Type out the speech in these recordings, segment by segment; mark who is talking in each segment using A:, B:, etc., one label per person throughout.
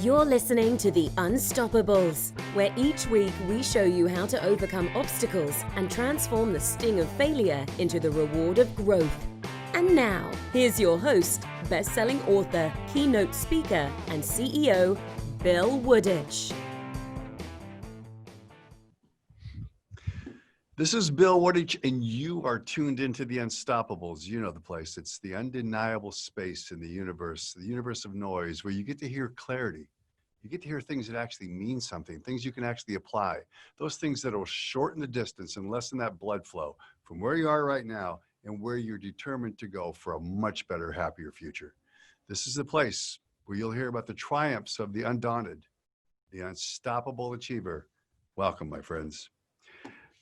A: You're listening to The Unstoppables, where each week we show you how to overcome obstacles and transform the sting of failure into the reward of growth. And now, here's your host, best-selling author, keynote speaker, and CEO, Bill Wooditch.
B: This is Bill Wooditch, and you are tuned into The Unstoppables. You know the place. It's the undeniable space in the universe of noise, where you get to hear clarity. You get to hear things that actually mean something, things you can actually apply, those things that will shorten the distance and lessen that blood flow from where you are right now and where you're determined to go for a much better, happier future. This is the place where you'll hear about the triumphs of the undaunted, the unstoppable achiever. Welcome, my friends.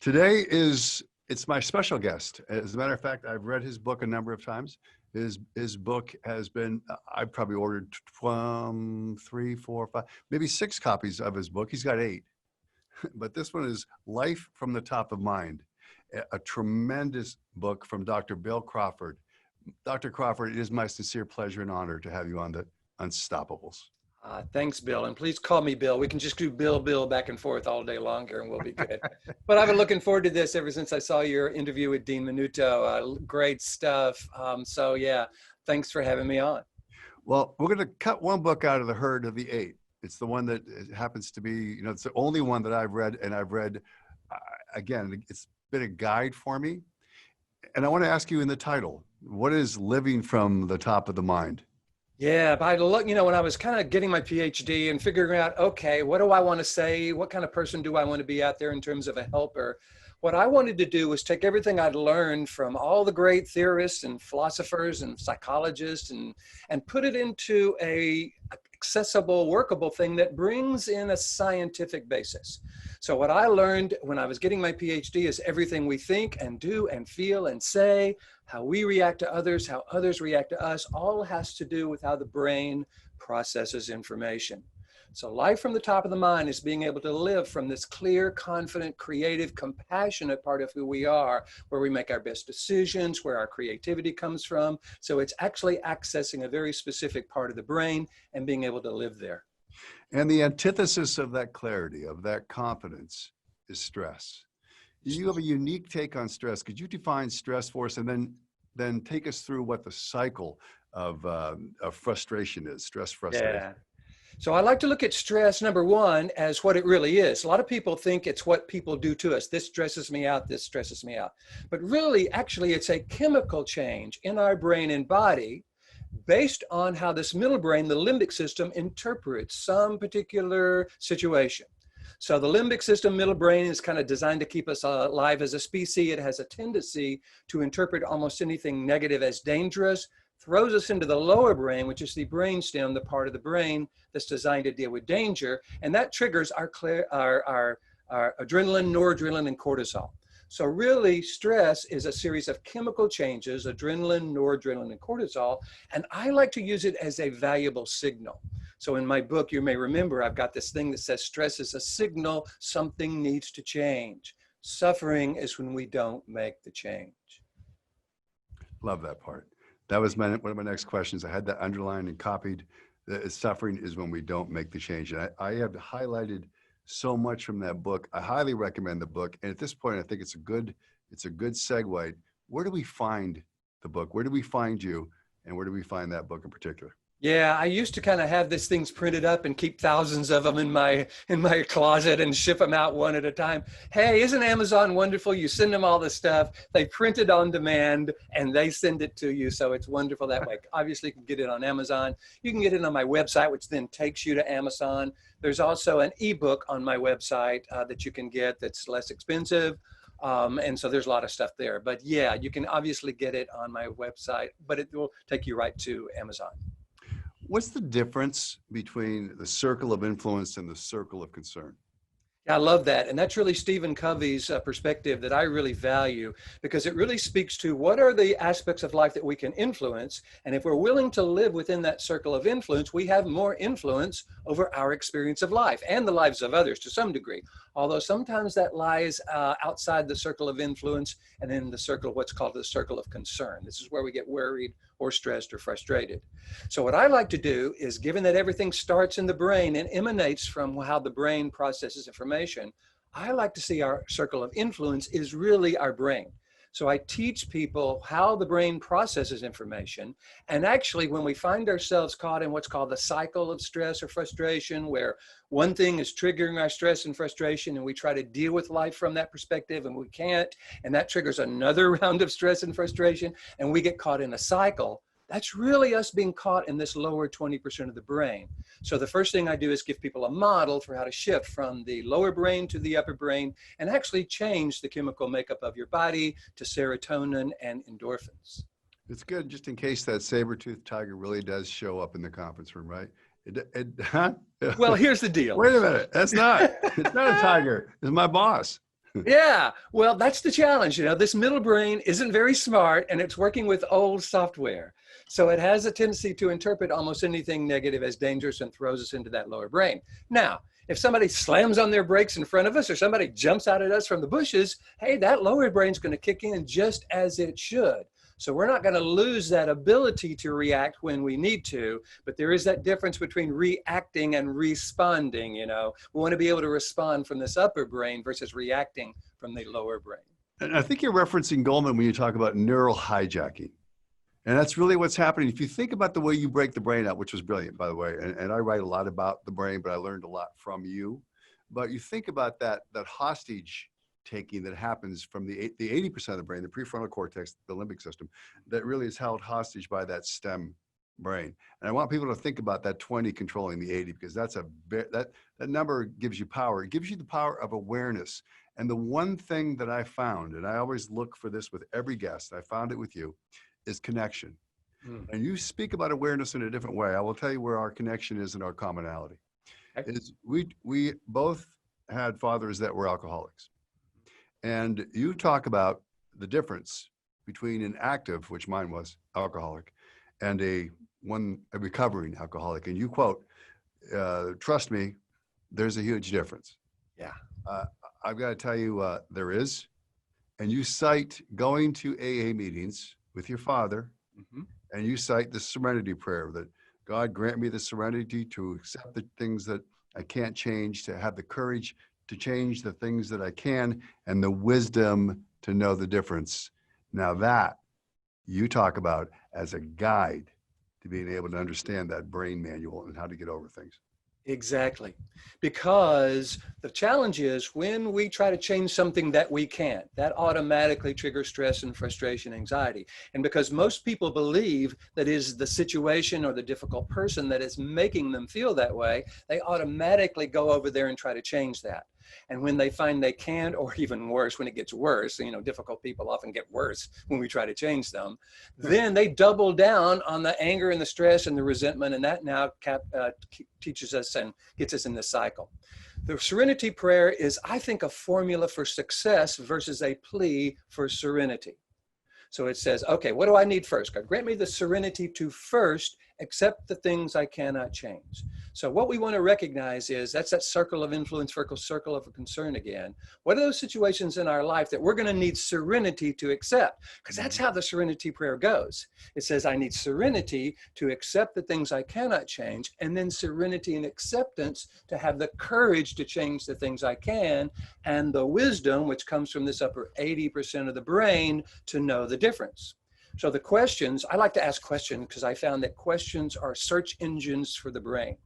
B: Today it's my special guest. As a matter of fact, I've read his book a number of times. His book has been, I've probably ordered 3, 4, 5, maybe 6 copies of his book. He's got 8. But this one is Life from the Top of Mind, a tremendous book from Dr. Bill Crawford. Dr. Crawford, it is my sincere pleasure and honor to have you on the Unstoppables.
C: Thanks, Bill. And please call me Bill. We can just do Bill back and forth all day long here and we'll be good. But I've been looking forward to this ever since I saw your interview with Dean Minuto. Great stuff. So yeah, thanks for having me on.
B: Well, we're going to cut one book out of the herd of the 8. It's the one that happens to be, it's the only one that I've read. And I've read, again, it's been a guide for me. And I want to ask you in the title, what is Living from the Top of the Mind?
C: Yeah, but when I was kind of getting my PhD and figuring out, okay, what do I want to say? What kind of person do I want to be out there in terms of a helper? What I wanted to do was take everything I'd learned from all the great theorists and philosophers and psychologists and put it into a accessible, workable thing that brings in a scientific basis. So what I learned when I was getting my PhD is everything we think and do and feel and say, how we react to others, how others react to us, all has to do with how the brain processes information. So life from the top of the mind is being able to live from this clear, confident, creative, compassionate part of who we are, where we make our best decisions, where our creativity comes from. So it's actually accessing a very specific part of the brain and being able to live there.
B: And the antithesis of that clarity, of that confidence, is stress. You have a unique take on stress. Could you define stress for us and then take us through what the cycle of frustration is, stress frustration?
C: Yeah. So I like to look at stress, number one, as what it really is. A lot of people think it's what people do to us. This stresses me out, this stresses me out. But really, actually, it's a chemical change in our brain and body based on how this middle brain, the limbic system, interprets some particular situation. So the limbic system, middle brain, is kind of designed to keep us alive as a species. It has a tendency to interpret almost anything negative as dangerous, throws us into the lower brain, which is the brainstem, the part of the brain that's designed to deal with danger. And that triggers our adrenaline, noradrenaline, and cortisol. So really, stress is a series of chemical changes, adrenaline, noradrenaline, and cortisol. And I like to use it as a valuable signal. So in my book, you may remember, I've got this thing that says stress is a signal something needs to change. Suffering is when we don't make the change.
B: Love that part. That was one of my next questions. I had that underlined and copied. Suffering is when we don't make the change. And I have highlighted so much from that book. I highly recommend the book. And at this point, I think it's a good segue. Where do we find the book? Where do we find you? And where do we find that book in particular?
C: Yeah, I used to kind of have these things printed up and keep thousands of them in my closet and ship them out one at a time. Hey, isn't Amazon wonderful? You send them all the stuff, they print it on demand, and they send it to you. So it's wonderful that way. Obviously, you can get it on Amazon. You can get it on my website, which then takes you to Amazon. There's also an ebook on my website that you can get that's less expensive. And so there's a lot of stuff there. But yeah, you can obviously get it on my website, but it will take you right to Amazon.
B: What's the difference between the circle of influence and the circle of concern?
C: I love that. And that's really Stephen Covey's perspective that I really value, because it really speaks to what are the aspects of life that we can influence. And if we're willing to live within that circle of influence, we have more influence over our experience of life and the lives of others to some degree. Although sometimes that lies outside the circle of influence and in the circle, what's called the circle of concern. This is where we get worried or stressed or frustrated. So what I like to do is, given that everything starts in the brain and emanates from how the brain processes information, I like to see our circle of influence is really our brain. So I teach people how the brain processes information. And actually, when we find ourselves caught in what's called the cycle of stress or frustration, where one thing is triggering our stress and frustration, and we try to deal with life from that perspective, and we can't, and that triggers another round of stress and frustration, and we get caught in a cycle, that's really us being caught in this lower 20% of the brain. So the first thing I do is give people a model for how to shift from the lower brain to the upper brain and actually change the chemical makeup of your body to serotonin and endorphins.
B: It's good, just in case that saber-toothed tiger really does show up in the conference room, right?
C: Well, here's the deal.
B: Wait a minute. It's not a tiger. It's my boss.
C: Yeah, well, that's the challenge. This middle brain isn't very smart, and it's working with old software. So it has a tendency to interpret almost anything negative as dangerous and throws us into that lower brain. Now, if somebody slams on their brakes in front of us, or somebody jumps out at us from the bushes, hey, that lower brain's going to kick in just as it should. So we're not going to lose that ability to react when we need to, but there is that difference between reacting and responding. We want to be able to respond from this upper brain versus reacting from the lower brain.
B: And I think you're referencing Goleman when you talk about neural hijacking. And that's really what's happening. If you think about the way you break the brain out, which was brilliant, by the way, and I write a lot about the brain, but I learned a lot from you. But you think about that hostage taking that happens from the 80% of the brain, the prefrontal cortex, the limbic system, that really is held hostage by that stem brain. And I want people to think about that 20 controlling the 80, because that number gives you power. It gives you the power of awareness. And the one thing that I found, and I always look for this with every guest, I found it with you, is connection. And you speak about awareness in a different way. I will tell you where our connection is and our commonality. Is we both had fathers that were alcoholics. And you talk about the difference between an active, which mine was, alcoholic, and a recovering alcoholic. And you quote, trust me, there's a huge difference.
C: Yeah.
B: I've got to tell you, there is. And you cite going to AA meetings with your father, and you cite the serenity prayer that God grant me the serenity to accept the things that I can't change, to have the courage to change the things that I can, and the wisdom to know the difference. Now that you talk about as a guide to being able to understand that brain manual and how to get over things.
C: Exactly. Because the challenge is when we try to change something that we can't, that automatically triggers stress and frustration, anxiety. And because most people believe that is the situation or the difficult person that is making them feel that way, they automatically go over there and try to change that. And when they find they can't, or even worse, when it gets worse, difficult people often get worse when we try to change them, then they double down on the anger and the stress and the resentment, and that now teaches us and gets us in this cycle. The serenity prayer is, I think, a formula for success versus a plea for serenity. So it says, okay, what do I need first? God, grant me the serenity to first accept the things I cannot change. So what we want to recognize is that's that circle of influence, circle of concern again. What are those situations in our life that we're going to need serenity to accept? Because that's how the serenity prayer goes. It says, I need serenity to accept the things I cannot change, and then serenity and acceptance to have the courage to change the things I can, and the wisdom, which comes from this upper 80% of the brain, to know the difference. So the questions, I like to ask questions because I found that questions are search engines for the brain.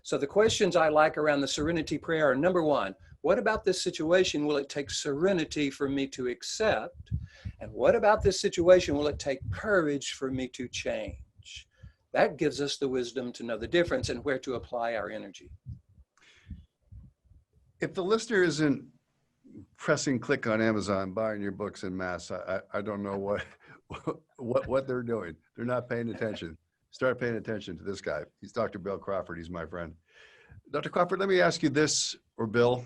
C: So the questions I like around the serenity prayer are, number one, what about this situation will it take serenity for me to accept? And what about this situation will it take courage for me to change? That gives us the wisdom to know the difference and where to apply our energy.
B: If the listener isn't pressing click on Amazon, buying your books en masse, I don't know what they're doing. They're not paying attention. Start paying attention to this guy. He's Dr. Bill Crawford. He's my friend. Dr. Crawford, let me ask you this, or Bill.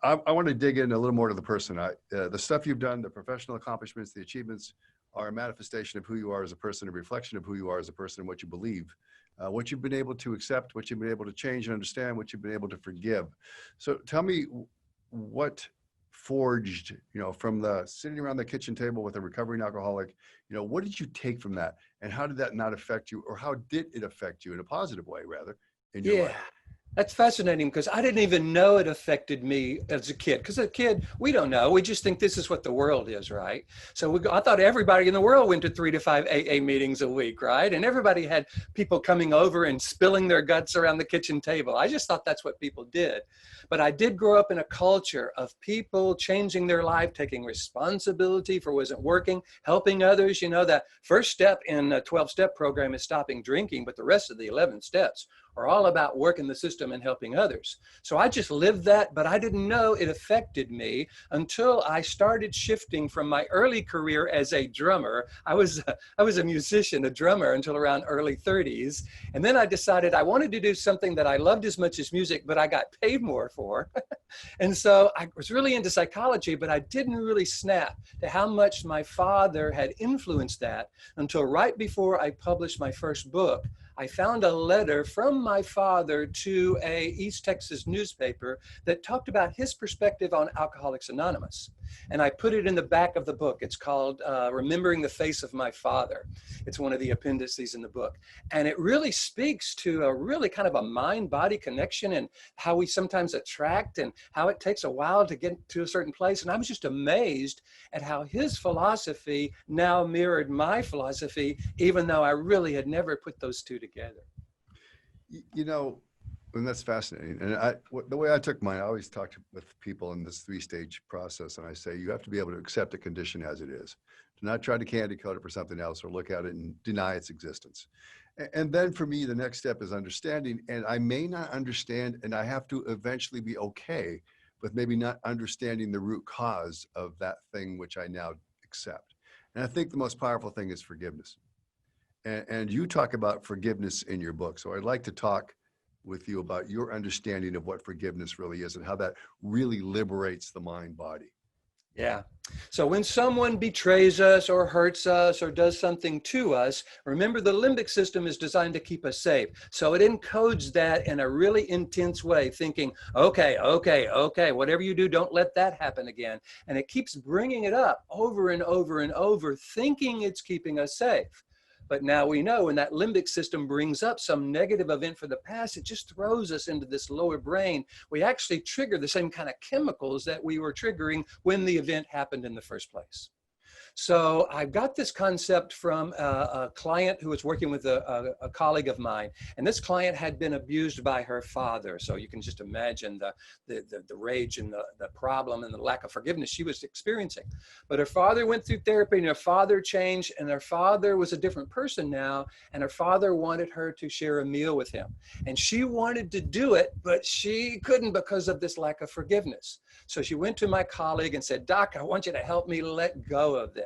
B: I want to dig in a little more to the person. The stuff you've done, the professional accomplishments, the achievements are a manifestation of who you are as a person, a reflection of who you are as a person and what you believe, what you've been able to accept, what you've been able to change and understand, what you've been able to forgive. So tell me what forged, from the sitting around the kitchen table with a recovering alcoholic, what did you take from that? And how did that not affect you, or how did it affect you in a positive way, rather, in your
C: Yeah.
B: life?
C: That's fascinating because I didn't even know it affected me as a kid. Because as a kid, we don't know. We just think this is what the world is, right? So I thought everybody in the world went to 3 to 5 AA meetings a week, right? And everybody had people coming over and spilling their guts around the kitchen table. I just thought that's what people did. But I did grow up in a culture of people changing their life, taking responsibility for what wasn't working, helping others. You know, that first step in a 12-step program is stopping drinking, but the rest of the 11 steps are all about working the system and helping others. So I just lived that, but I didn't know it affected me until I started shifting from my early career as a drummer. I was a musician, a drummer until around early 30s. And then I decided I wanted to do something that I loved as much as music, but I got paid more for. And so I was really into psychology, but I didn't really snap to how much my father had influenced that until right before I published my first book. I found a letter from my father to a East Texas newspaper that talked about his perspective on Alcoholics Anonymous. And I put it in the back of the book. It's called Remembering the Face of My Father. It's one of the appendices in the book. And it really speaks to a really kind of a mind-body connection and how we sometimes attract and how it takes a while to get to a certain place. And I was just amazed at how his philosophy now mirrored my philosophy, even though I really had never put those two together.
B: You know, and that's fascinating. And the way I took mine, I always talk with people in this 3-stage process, and I say you have to be able to accept a condition as it is. Do not try to candy coat it for something else or look at it and deny its existence. And then for me, the next step is understanding. And I may not understand, and I have to eventually be okay with maybe not understanding the root cause of that thing which I now accept. And I think the most powerful thing is forgiveness. And you talk about forgiveness in your book. So I'd like to talk with you about your understanding of what forgiveness really is and how that really liberates the mind body.
C: Yeah. So when someone betrays us or hurts us or does something to us, remember the limbic system is designed to keep us safe. So it encodes that in a really intense way, thinking, okay, whatever you do, don't let that happen again. And it keeps bringing it up over and over and over, thinking it's keeping us safe. But now we know when that limbic system brings up some negative event for the past, it just throws us into this lower brain. We actually trigger the same kind of chemicals that we were triggering when the event happened in the first place. So I got this concept from a client who was working with a colleague of mine, and this client had been abused by her father. So you can just imagine the rage and the problem and the lack of forgiveness she was experiencing. But her father went through therapy, and her father changed, and her father was a different person now, and her father wanted her to share a meal with him. And she wanted to do it, but she couldn't because of this lack of forgiveness. So she went to my colleague and said, "Doc, I want you to help me let go of this."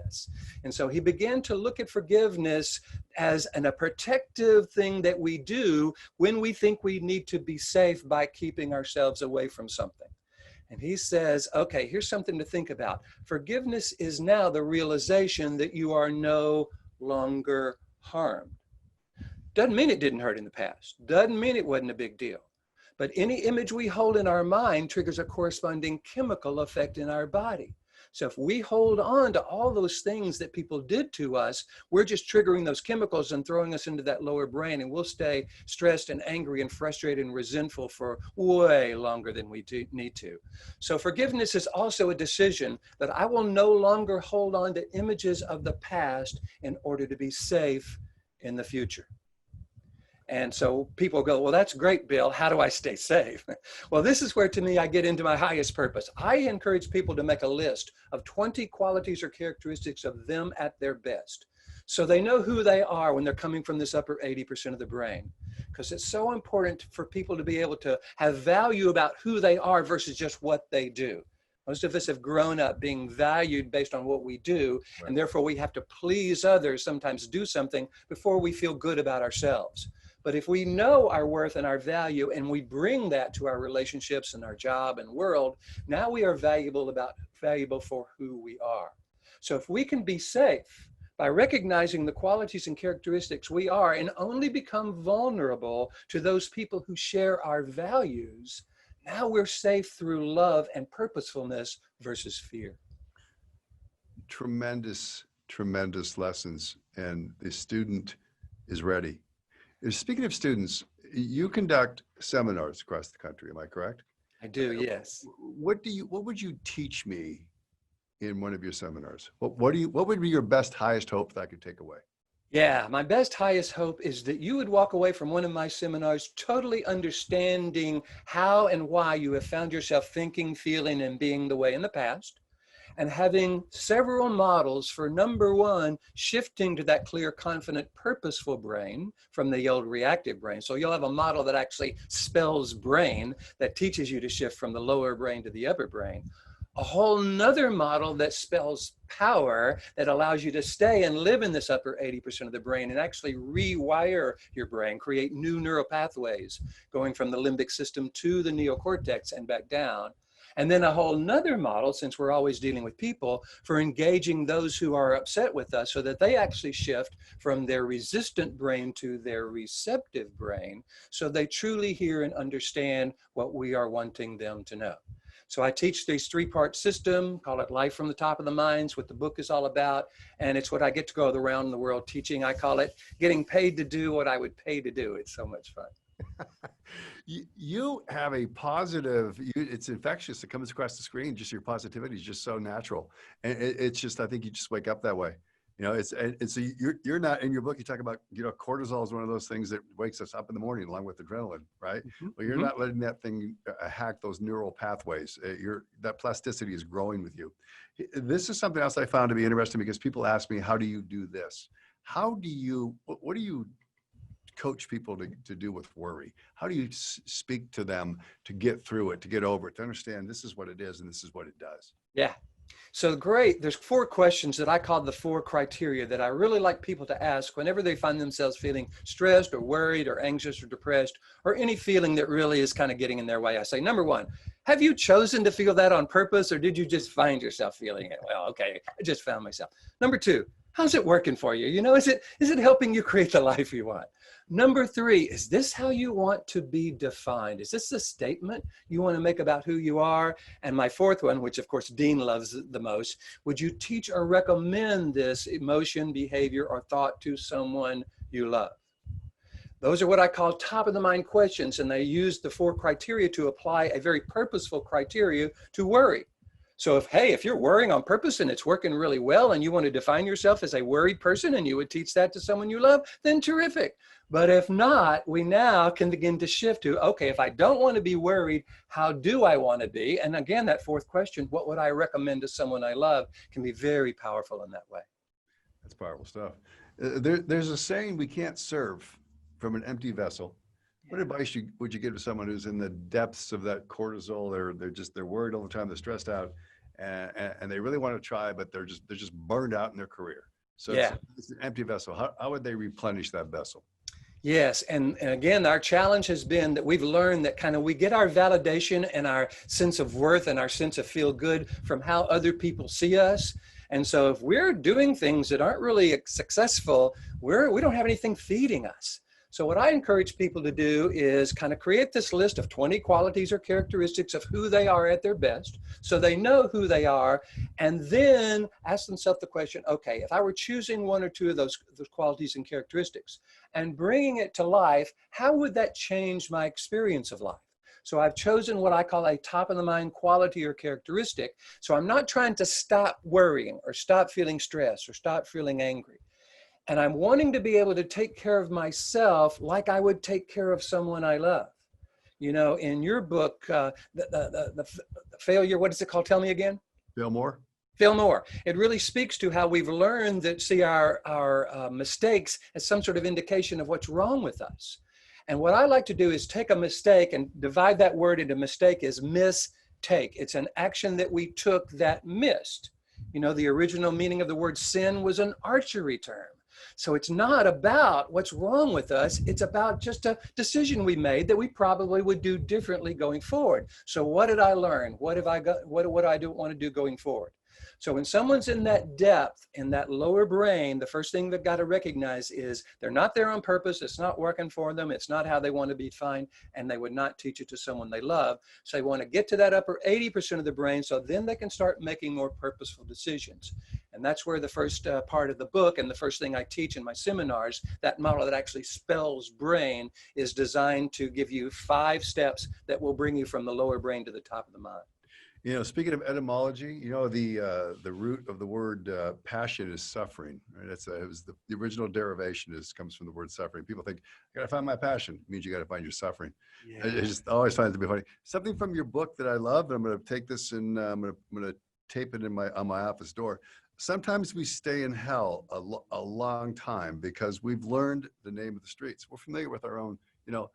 C: And so he began to look at forgiveness as a protective thing that we do when we think we need to be safe by keeping ourselves away from something. And he says, okay, here's something to think about. Forgiveness is now the realization that you are no longer harmed. Doesn't mean it didn't hurt in the past. Doesn't mean it wasn't a big deal. But any image we hold in our mind triggers a corresponding chemical effect in our body. So if we hold on to all those things that people did to us, we're just triggering those chemicals and throwing us into that lower brain, and we'll stay stressed and angry and frustrated and resentful for way longer than we need to. So forgiveness is also a decision that I will no longer hold on to images of the past in order to be safe in the future. And so people go, well, that's great, Bill. How do I stay safe? Well, this is where, to me, I get into my highest purpose. I encourage people to make a list of 20 qualities or characteristics of them at their best, so they know who they are when they're coming from this upper 80% of the brain. Because it's so important for people to be able to have value about who they are versus just what they do. Most of us have grown up being valued based on what we do, right, and therefore we have to please others, sometimes do something before we feel good about ourselves. But if we know our worth and our value and we bring that to our relationships and our job and world, now we are valuable for who we are. So if we can be safe by recognizing the qualities and characteristics we are and only become vulnerable to those people who share our values, now we're safe through love and purposefulness versus fear.
B: Tremendous tremendous lessons, and the student is ready. Speaking of students, you conduct seminars across the country. Am I correct?
C: I do, yes.
B: What would you teach me in one of your seminars? What would be your best, highest hope that I could take away?
C: Yeah, my best, highest hope is that you would walk away from one of my seminars totally understanding how and why you have found yourself thinking, feeling, and being the way in the past, and having several models for, number one, shifting to that clear, confident, purposeful brain from the old reactive brain. So you'll have a model that actually spells brain, that teaches you to shift from the lower brain to the upper brain. A whole nother model that spells power, that allows you to stay and live in this upper 80% of the brain and actually rewire your brain, create new neural pathways, going from the limbic system to the neocortex and back down. And then a whole nother model, since we're always dealing with people, for engaging those who are upset with us so that they actually shift from their resistant brain to their receptive brain, so they truly hear and understand what we are wanting them to know. So I teach this three-part system, call it Life from the Top of the Minds, what the book is all about. And it's what I get to go around the world teaching. I call it getting paid to do what I would pay to do. It's so much fun.
B: You have a positive, it's infectious. It comes across the screen. Just your positivity is just so natural. And it's just, I think you just wake up that way. You know, so you're not, in your book, you talk about, cortisol is one of those things that wakes us up in the morning along with adrenaline, right? Mm-hmm. Well, you're not letting that thing hack those neural pathways. That plasticity is growing with you. This is something else I found to be interesting, because people ask me, how do you do this? What do you coach people to do with worry? How do you speak to them to get through it, to get over it, to understand this is what it is and this is what it does?
C: Yeah. So great. There's 4 questions that I call the 4 criteria that I really like people to ask whenever they find themselves feeling stressed or worried or anxious or depressed, or any feeling that really is kind of getting in their way. I say, number 1, have you chosen to feel that on purpose, or did you just find yourself feeling it? Well, okay, I just found myself. Number 2, how's it working for you? Is it helping you create the life you want? Number 3, is this how you want to be defined? Is this a statement you want to make about who you are? And my 4th one, which of course Dean loves the most, would you teach or recommend this emotion, behavior, or thought to someone you love? Those are what I call top of the mind questions, and they use the 4 criteria to apply a very purposeful criteria to worry. So if you're worrying on purpose and it's working really well, and you want to define yourself as a worried person and you would teach that to someone you love, then terrific. But if not, we now can begin to shift to, okay, if I don't want to be worried, how do I want to be? And again, that 4th question, what would I recommend to someone I love, can be very powerful in that way.
B: That's powerful stuff. There's a saying, we can't serve from an empty vessel. What advice would you give to someone who's in the depths of that cortisol? They're worried all the time, they're stressed out, and they really want to try, but they're just burned out in their career. So yeah. It's an empty vessel. How would they replenish that vessel?
C: Yes, and again, our challenge has been that we've learned that we get our validation and our sense of worth and our sense of feel good from how other people see us. And so if we're doing things that aren't really successful, we don't have anything feeding us. So what I encourage people to do is kind of create this list of 20 qualities or characteristics of who they are at their best, so they know who they are, and then ask themselves the question, okay, if I were choosing 1 or 2 of those qualities and characteristics and bringing it to life, how would that change my experience of life? So I've chosen what I call a top of the mind quality or characteristic. So I'm not trying to stop worrying or stop feeling stressed or stop feeling angry. And I'm wanting to be able to take care of myself like I would take care of someone I love. In your book, the failure, what is it called? Tell me again.
B: Fail more.
C: Fail more. It really speaks to how we've learned that see our mistakes as some sort of indication of what's wrong with us. And what I like to do is take a mistake and divide that word into mistake as mistake. It's an action that we took that missed. The original meaning of the word sin was an archery term. So it's not about what's wrong with us. It's about just a decision we made that we probably would do differently going forward. So what did I learn? What have I got? What do I want to do going forward? So when someone's in that depth, in that lower brain, the first thing they've got to recognize is they're not there on purpose. It's not working for them. It's not how they want to be defined, and they would not teach it to someone they love. So they want to get to that upper 80% of the brain, so then they can start making more purposeful decisions. And And that's where the first part of the book and the first thing I teach in my seminars, that model that actually spells brain, is designed to give you 5 steps that will bring you from the lower brain to the top of the mind.
B: You know, speaking of etymology, you know, the root of the word passion is suffering, right? It was the original derivation comes from the word suffering. People think, I gotta find my passion. It means you gotta find your suffering.
C: Yeah.
B: I just always find it to be funny. Something from your book that I love, and I'm gonna take this and I'm gonna tape it on my office door. Sometimes we stay in hell a long time because we've learned the name of the streets. We're familiar with our own, you know,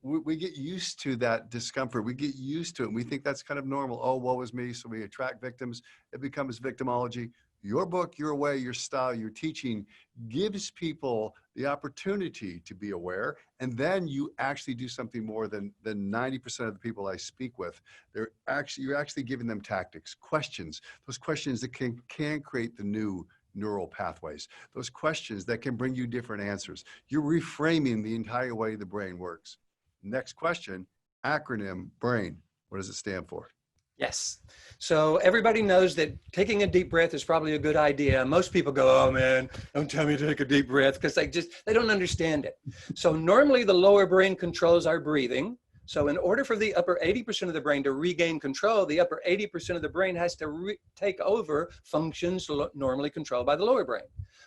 B: we get used to that discomfort. We get used to it. And we think that's kind of normal. Oh, woe is me. So we attract victims. It becomes victimology. Your book, your way, your style, your teaching gives people the opportunity to be aware. And then you actually do something more than 90% of the people I speak with. You're actually giving them tactics, questions, those questions that can create the new neural pathways, those questions that can bring you different answers. You're reframing the entire way the brain works. Next question, acronym BRAIN. What does it stand for?
C: Yes. So everybody knows that taking a deep breath is probably a good idea. Most people go, oh man, don't tell me to take a deep breath, because they don't understand it. So normally the lower brain controls our breathing. So in order for the upper 80% of the brain to regain control, the upper 80% of the brain has to take over functions normally controlled by the lower brain.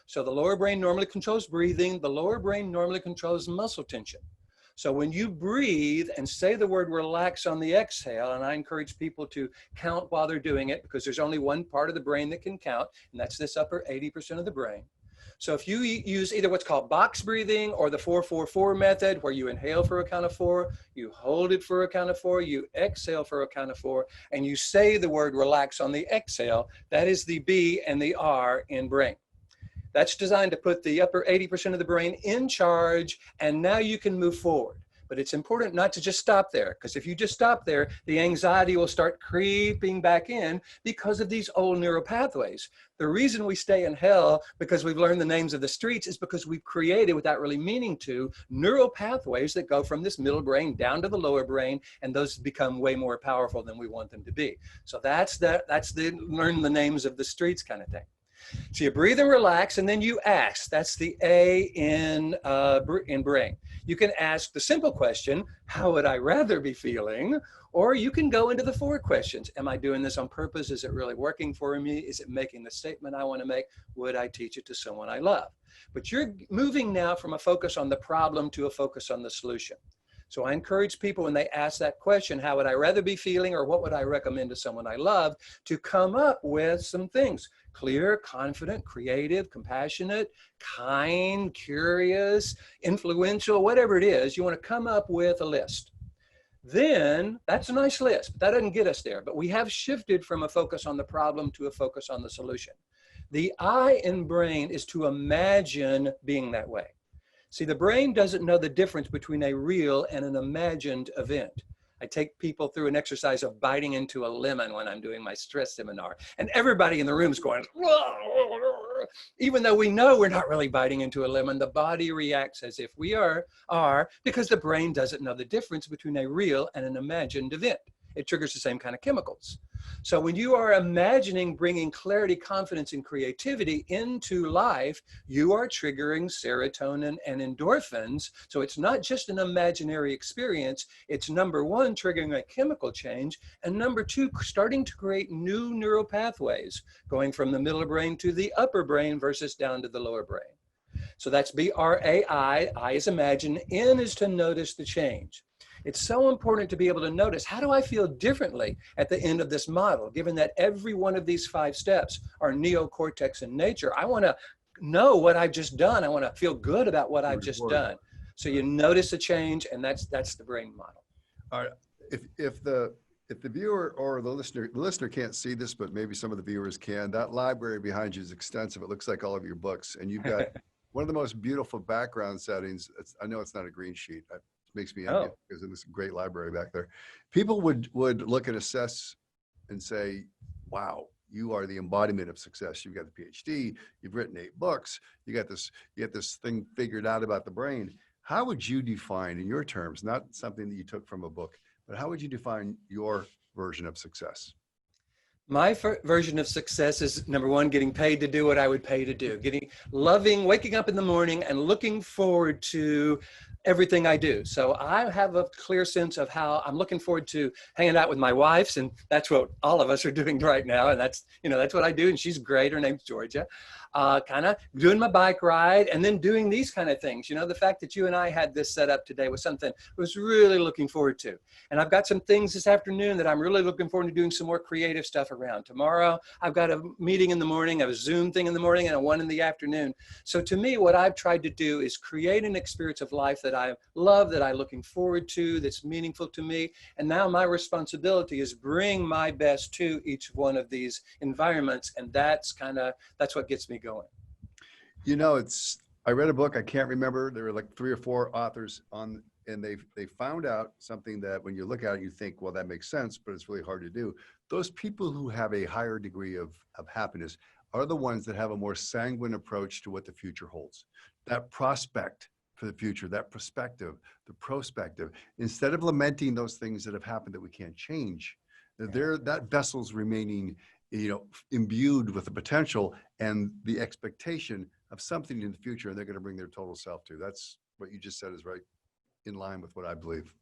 C: So the lower brain normally controls breathing. The lower brain normally controls muscle tension. So when you breathe and say the word relax on the exhale, and I encourage people to count while they're doing it, because there's only one part of the brain that can count, and that's this upper 80% of the brain. So if you use either what's called box breathing or the 4-4-4 method, where you inhale for a count of 4, you hold it for a count of 4, you exhale for a count of 4, and you say the word relax on the exhale, that is the B and the R in brain. That's designed to put the upper 80% of the brain in charge, and now you can move forward. But it's important not to just stop there, because if you just stop there, the anxiety will start creeping back in because of these old neural pathways. The reason we stay in hell, because we've learned the names of the streets, is because we've created, without really meaning to, neural pathways that go from this middle brain down to the lower brain, and those become way more powerful than we want them to be. So that's the learn the names of the streets kind of thing. So you breathe and relax, and then you ask. That's the A in brain. You can ask the simple question, how would I rather be feeling? Or you can go into the 4 questions. Am I doing this on purpose? Is it really working for me? Is it making the statement I want to make? Would I teach it to someone I love? But you're moving now from a focus on the problem to a focus on the solution. So I encourage people, when they ask that question, how would I rather be feeling, or what would I recommend to someone I love, to come up with some things: clear, confident, creative, compassionate, kind, curious, influential, whatever it is. You want to come up with a list. Then that's a nice list, but that doesn't get us there. But we have shifted from a focus on the problem to a focus on the solution. The I in brain is to imagine being that way. See, the brain doesn't know the difference between a real and an imagined event. I take people through an exercise of biting into a lemon when I'm doing my stress seminar, and everybody in the room is going, even though we know we're not really biting into a lemon, the body reacts as if we are, because the brain doesn't know the difference between a real and an imagined event. It triggers the same kind of chemicals. So when you are imagining bringing clarity, confidence, and creativity into life, you are triggering serotonin and endorphins. So it's not just an imaginary experience. It's number 1, triggering a chemical change, and number 2, starting to create new neural pathways, going from the middle brain to the upper brain versus down to the lower brain. So that's B-R-A-I. I is imagine. N is to notice the change. It's so important to be able to notice, how do I feel differently at the end of this model, given that every one of these 5 steps are neocortex in nature? I want to know what I've just done. I want to feel good about what I've just done. So you notice a change, and that's the brain model.
B: All right. If the viewer or the listener can't see this, but maybe some of the viewers can, that library behind you is extensive. It looks like all of your books, and you've got one of the most beautiful background settings. I know it's not a green sheet. Makes me envious because of this great library back there. People would look and assess and say, wow, you are the embodiment of success. You've got the PhD, you've written 8 books, you got this thing figured out about the brain. How would you define, in your terms, not something that you took from a book, but how would you define your version of success?
C: My version of success is number one, getting paid to do what I would pay to do, loving, waking up in the morning and looking forward to everything I do. So I have a clear sense of how I'm looking forward to hanging out with my wives, and that's what all of us are doing right now. And that's, that's what I do. And she's great. Her name's Georgia. Kind of doing my bike ride and then doing these kind of things. The fact that you and I had this set up today was something I was really looking forward to. And I've got some things this afternoon that I'm really looking forward to doing some more creative stuff around. Tomorrow, I've got a meeting in the morning, a Zoom thing in the morning, and a one in the afternoon. So to me, what I've tried to do is create an experience of life that I love, that I'm looking forward to, that's meaningful to me. And now my responsibility is bring my best to each one of these environments. And that's what gets me going.
B: I read a book, I can't remember, there were like 3 or 4 authors on, and they found out something that when you look at it, you think, well, that makes sense, but it's really hard to do. Those people who have a higher degree of happiness are the ones that have a more sanguine approach to what the future holds. That prospect for the future, that perspective, the prospective, instead of lamenting those things that have happened that we can't change, that vessel's remaining, imbued with the potential and the expectation of something in the future, and they're going to bring their total self to. That's what you just said is right in line with what I believe.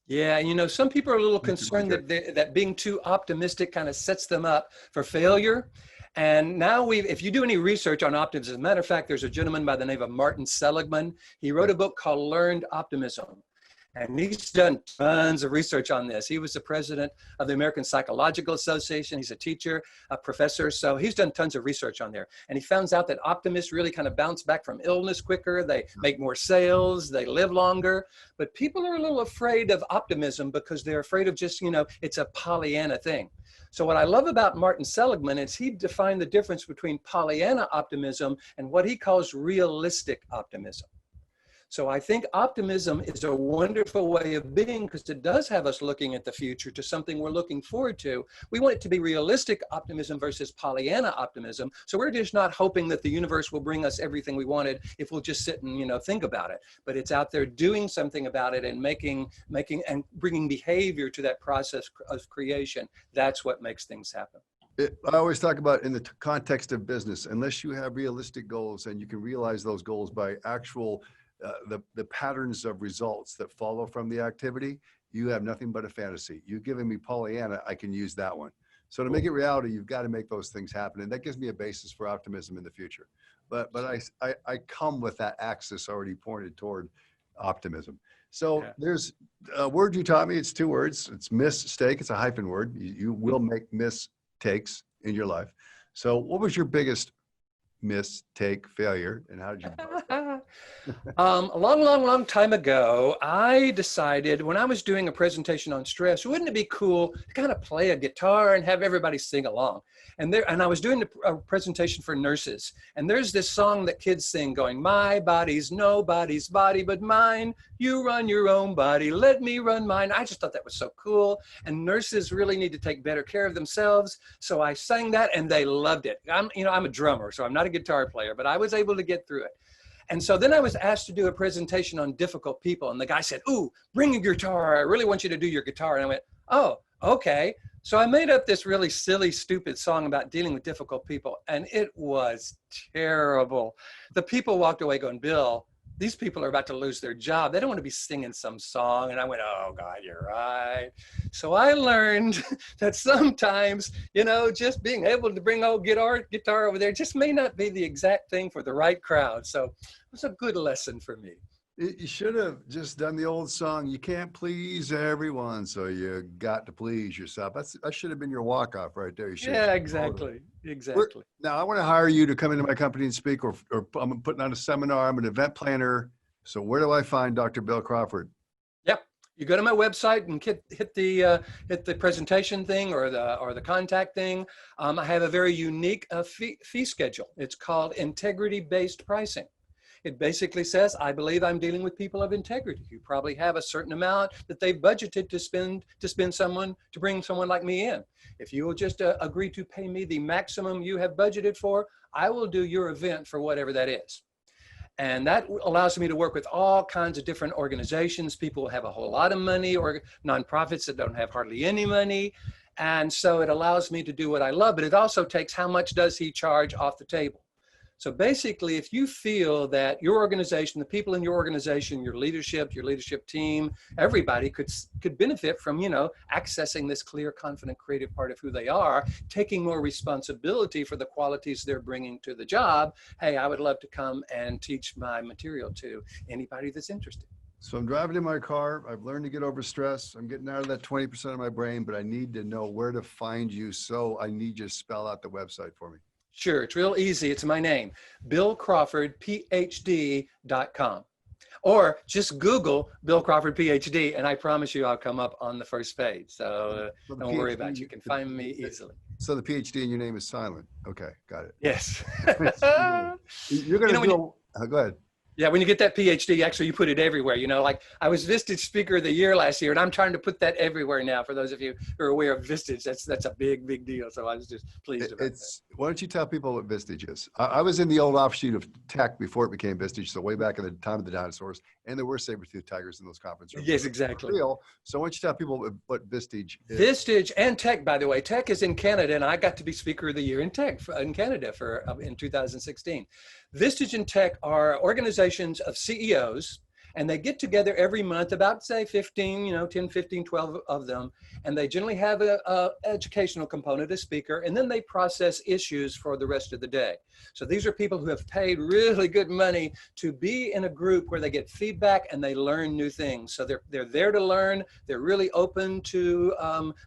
C: Yeah, some people are a little concerned that being too optimistic kind of sets them up for failure. And now if you do any research on optimism, as a matter of fact, there's a gentleman by the name of Martin Seligman. He wrote a book called Learned Optimism. And he's done tons of research on this. He was the president of the American Psychological Association. He's a teacher, a professor. So he's done tons of research on there. And he found out that optimists really kind of bounce back from illness quicker. They make more sales. They live longer. But people are a little afraid of optimism because they're afraid of just, it's a Pollyanna thing. So what I love about Martin Seligman is he defined the difference between Pollyanna optimism and what he calls realistic optimism. So I think optimism is a wonderful way of being because it does have us looking at the future to something we're looking forward to. We want it to be realistic optimism versus Pollyanna optimism. So we're just not hoping that the universe will bring us everything we wanted if we'll just sit and think about it. But it's out there doing something about it and making and bringing behavior to that process of creation. That's what makes things happen.
B: I always talk about in the context of business, unless you have realistic goals and you can realize those goals by actual the patterns of results that follow from the activity, you have nothing but a fantasy. You've given me Pollyanna, I can use that one. So to make it reality, you've got to make those things happen. And that gives me a basis for optimism in the future. But I come with that axis already pointed toward optimism. So there's a word you taught me. It's 2 words. It's mistake. It's a hyphen word. You will make mistakes in your life. So what was your biggest mistake, failure, and how did you
C: a long time ago, I decided when I was doing a presentation on stress, wouldn't it be cool to kind of play a guitar and have everybody sing along? And I was doing a presentation for nurses, and there's this song that kids sing going, my body's nobody's body but mine. You run your own body, let me run mine. I just thought that was so cool. And nurses really need to take better care of themselves. So I sang that and they loved it. I'm a drummer, so I'm not a guitar player, but I was able to get through it. And so then I was asked to do a presentation on difficult people. And the guy said, ooh, bring your guitar. I really want you to do your guitar. And I went, oh, okay. So I made up this really silly, stupid song about dealing with difficult people. And it was terrible. The people walked away going, Bill, these people are about to lose their job. They don't want to be singing some song. And I went, oh God, you're right. So I learned that sometimes, just being able to bring old guitar over there just may not be the exact thing for the right crowd. So it was a good lesson for me.
B: You should have just done the old song, you can't please everyone, so you got to please yourself. That should have been your walk-off right there.
C: Yeah, exactly. Exactly.
B: Now, I want to hire you to come into my company and speak, or I'm putting on a seminar. I'm an event planner. So where do I find Dr. Bill Crawford?
C: Yep. You go to my website and hit the presentation thing or the contact thing. I have a very unique fee schedule. It's called integrity-based pricing. It basically says, I believe I'm dealing with people of integrity. You probably have a certain amount that they've budgeted to bring someone like me in. If you will just agree to pay me the maximum you have budgeted for, I will do your event for whatever that is. And that allows me to work with all kinds of different organizations. People who have a whole lot of money, or nonprofits that don't have hardly any money. And so it allows me to do what I love, but it also takes how much does he charge off the table. So basically, if you feel that your organization, the people in your organization, your leadership team, everybody could benefit from, accessing this clear, confident, creative part of who they are, taking more responsibility for the qualities they're bringing to the job, hey, I would love to come and teach my material to anybody that's interested.
B: So I'm driving in my car. I've learned to get over stress. I'm getting out of that 20% of my brain, but I need to know where to find you. So I need you to spell out the website for me.
C: Sure, it's real easy. It's my name, Bill Crawford, PhD.com. Or just Google Bill Crawford, PhD, and I promise you I'll come up on the first page. So don't worry about it. You can find me easily.
B: So the PhD in your name is silent. Okay, got it.
C: Yes.
B: You're going to go ahead.
C: Yeah, when you get that PhD, actually, you put it everywhere. Like I was Vistage Speaker of the Year last year, and I'm trying to put that everywhere now. For those of you who are aware of Vistage, that's a big deal. So I was just pleased about that.
B: Why don't you tell people what Vistage is? I was in the old offshoot of tech before it became Vistage, so way back in the time of the dinosaurs, and there were saber-toothed tigers in those conference rooms.
C: Yes, exactly.
B: So why don't you tell people what Vistage is?
C: Vistage and tech, by the way. Tech is in Canada, and I got to be Speaker of the Year in tech in Canada in 2016. Vistage and tech are organizations of CEOs, and they get together every month, about say 10, 15, 12 of them, and they generally have a educational component, a speaker, and then they process issues for the rest of the day. So these are people who have paid really good money to be in a group where they get feedback and they learn new things. So they're there to learn, they're really open to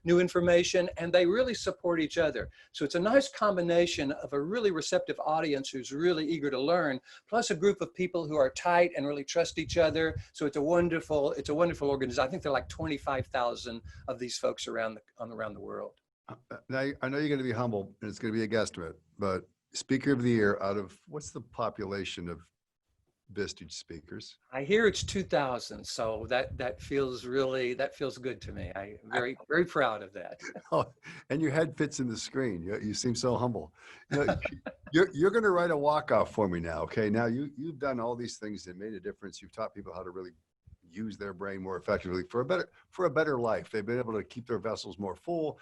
C: new information, and they really support each other. So it's a nice combination of a really receptive audience who's really eager to learn, plus a group of people who are tight and really trust each other. So it's a wonderful organization. I think there are like 25,000 of these folks around the world.
B: Now, I know you're going to be humble, and it's going to be a guesstimate, but Speaker of the Year out of what's the population of Vistage speakers?
C: I hear it's 2,000, so that feels good to me. I'm very proud of that.
B: Oh, and your head fits in the screen. You seem so humble. You're going to write a walk-off for me now, okay? Now you've done all these things that made a difference. You've taught people how to really use their brain more effectively for a better life. They've been able to keep their vessels more full.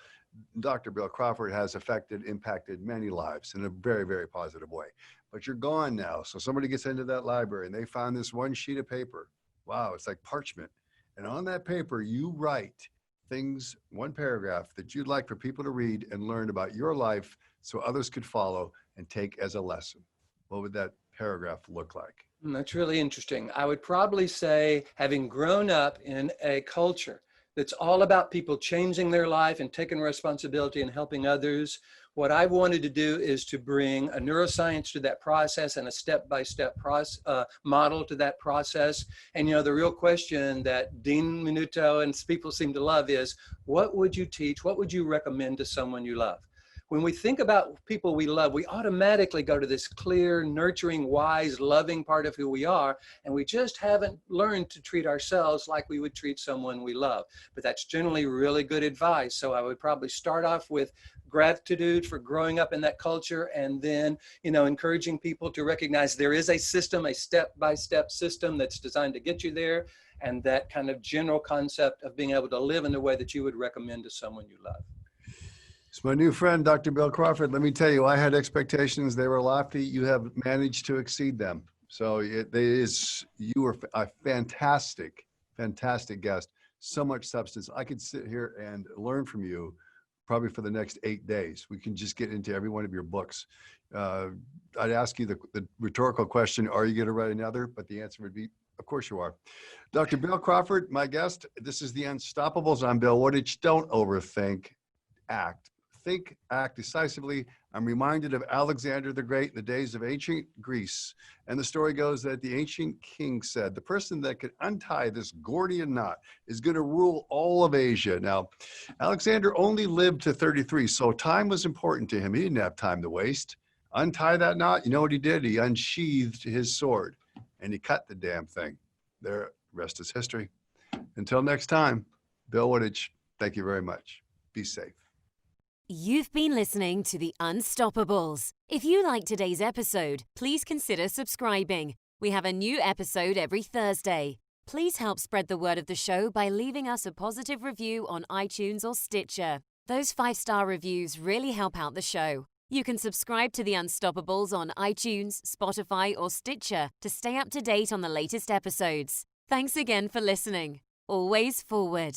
B: Dr. Bill Crawford has impacted many lives in a very, very positive way. But you're gone now. So somebody gets into that library and they found this one sheet of paper. Wow, it's like parchment. And on that paper, you write things, one paragraph that you'd like for people to read and learn about your life so others could follow and take as a lesson. What would that paragraph look like?
C: That's really interesting. I would probably say, having grown up in a culture that's all about people changing their life and taking responsibility and helping others, what I wanted to do is to bring a neuroscience to that process and a step-by-step model to that process. And the real question that Dean Minuto and people seem to love is, what would you teach? What would you recommend to someone you love? When we think about people we love, we automatically go to this clear, nurturing, wise, loving part of who we are, and we just haven't learned to treat ourselves like we would treat someone we love. But that's generally really good advice. So I would probably start off with gratitude for growing up in that culture, and then, encouraging people to recognize there is a system, a step-by-step system that's designed to get you there, and that kind of general concept of being able to live in the way that you would recommend to someone you love.
B: It's my new friend, Dr. Bill Crawford. Let me tell you, I had expectations. They were lofty. You have managed to exceed them. So you were a fantastic guest. So much substance. I could sit here and learn from you probably for the next 8 days. We can just get into every one of your books. I'd ask you the rhetorical question, are you going to write another? But the answer would be, of course you are. Dr. Bill Crawford, my guest. This is The Unstoppables. I'm Bill Woodage. Don't overthink. Act. Think, act decisively. I'm reminded of Alexander the Great in the days of ancient Greece. And the story goes that the ancient king said, the person that could untie this Gordian knot is going to rule all of Asia. Now, Alexander only lived to 33, so time was important to him. He didn't have time to waste. Untie that knot. You know what he did? He unsheathed his sword and he cut the damn thing. The rest is history. Until next time, Bill Woodage, thank you very much. Be safe.
A: You've been listening to The Unstoppables. If you like today's episode, please consider subscribing. We have a new episode every Thursday. Please help spread the word of the show by leaving us a positive review on iTunes or Stitcher. Those 5-star reviews really help out the show. You can subscribe to The Unstoppables on iTunes, Spotify, or Stitcher to stay up to date on the latest episodes. Thanks again for listening. Always forward.